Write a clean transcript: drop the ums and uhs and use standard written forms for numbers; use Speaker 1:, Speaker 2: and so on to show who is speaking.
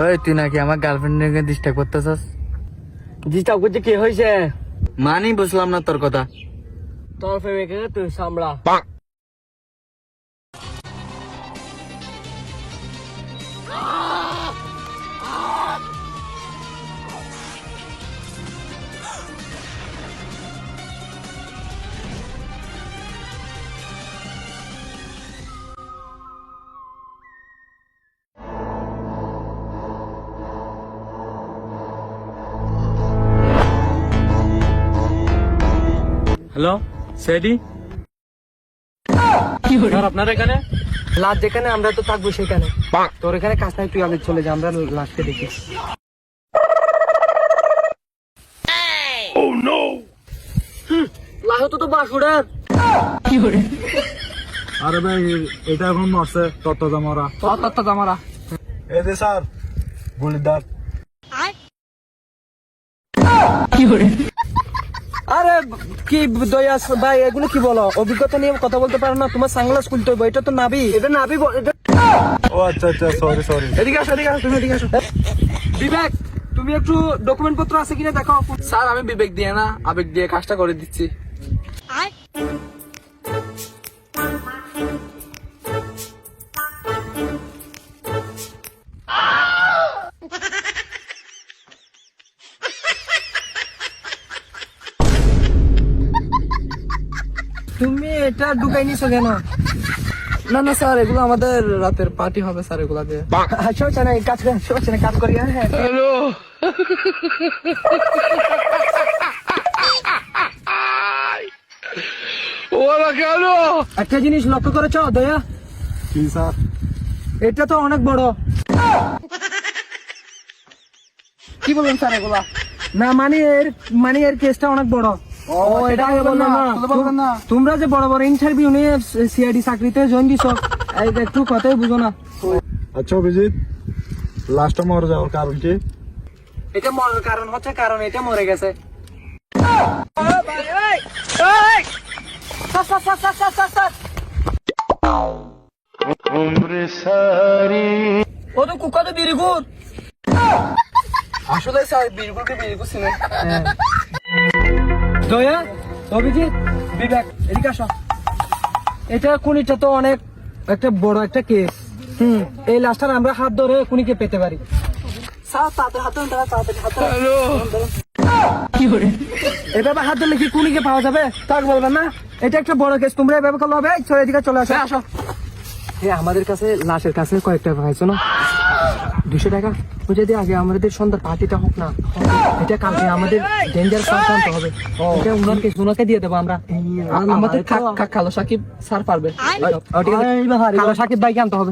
Speaker 1: ওই তুই নাকি আমার গার্লফ্রেন্ডকে ডিস্টার্ব করতেছস?
Speaker 2: ডিস্টার্ব করছে কি হয়েছে?
Speaker 1: মানি বুঝলাম না তোর কথা।
Speaker 2: তোর প্রেমিকে তুই সামলা।
Speaker 3: হ্যালো সেডি, স্যার আপনার এখানে?
Speaker 2: লাশ যেখানে আমরা তো থাকবো সেখানে। তোর এখানে কাজ নাই, তুই আগে চলে যা, আমরা লাশকে দেখি। লাশ তো বাসুড়ার।
Speaker 3: আরে ভাই এটা এখন মরছে, তত্ত্ব জামারা। এই যে স্যার গুলির দাঁত।
Speaker 2: আরে কি দয়া ভাই, এগুলো কি বলো? অভিজ্ঞতা নিয়ে কথা বলতে পারো না? তোমার সাংলাস খুলতে হবে, এটা তো নাবি। এটা নাবি।
Speaker 3: ও আচ্ছা আচ্ছা, সরি।
Speaker 2: এদিকে আসো, তুমি এদিকে আসো। বিবেক, তুমি একটু ডকুমেন্ট পত্র আছে কিনা দেখো।
Speaker 1: স্যার আমি বিবেক দিয়ে না, আবেগ দিয়ে কাজটা করে দিচ্ছি।
Speaker 2: তুমি এটা ঢুকাই নিছো কেন?
Speaker 1: না না স্যার, এগুলো আমাদের রাতের পার্টি হবে স্যার, এগুলা দিয়ে।
Speaker 2: সমস্যা নাই, কাজ করি। হ্যাঁ
Speaker 1: হ্যালো, ওরা কেন?
Speaker 2: একটা জিনিস লক্ষ্য করেছো দয়া?
Speaker 3: কি স্যার?
Speaker 2: এটা তো অনেক বড়।
Speaker 1: কি বলবেন স্যার এগুলা?
Speaker 2: না মানে এর কেসটা অনেক বড়।
Speaker 3: ও এটা বলবেন না।
Speaker 2: তোমরা যে বড় বড় ইন্টারভিউ নিয়ে সিআইডি চাকরিতে জয়েন দিছো, একটু কথাই বুঝো না।
Speaker 3: আচ্ছা অভিজিৎ, লাস্টটা মরে যাওয়ার কারণ কি?
Speaker 2: এটা মরার কারণ হচ্ছে কারণ এটা মরে গেছে। ও তো কুকা তো বিরিগুর।
Speaker 1: আসলে স্যার বিরগুলকে বিরগুল ছিল।
Speaker 2: দয়া, অভিজিৎ, বিবেক, এদিকে আসো। এটা খুনিটা তো অনেক একটা বড় একটা কেস। এই লাস্টার আমরা হাত ধরে খুনিকে পেতে পারি। এভাবে হাত ধরলে কি খুনিকে পাওয়া যাবে? তাকে বলবেন না, এটা একটা বড় কেস। তোমরা এভাবে করলে হবে? এদিকে চলে আসো। আমাদের কাছে লাশের কাছে কয়েকটা পাইছো না, 200 টাকা। ও যদি আগে আমাদের সন্ধ্যার পার্টিটা হোক না, এটা কালকে আমাদের ডেঞ্জার সার আনতে হবে। এটা ওনাকে দিয়ে দেবো আমরা।
Speaker 1: আমাদের কালো সাকিব স্যার পারবে।
Speaker 2: কালো সাকিব ভাইকে আনতে হবে।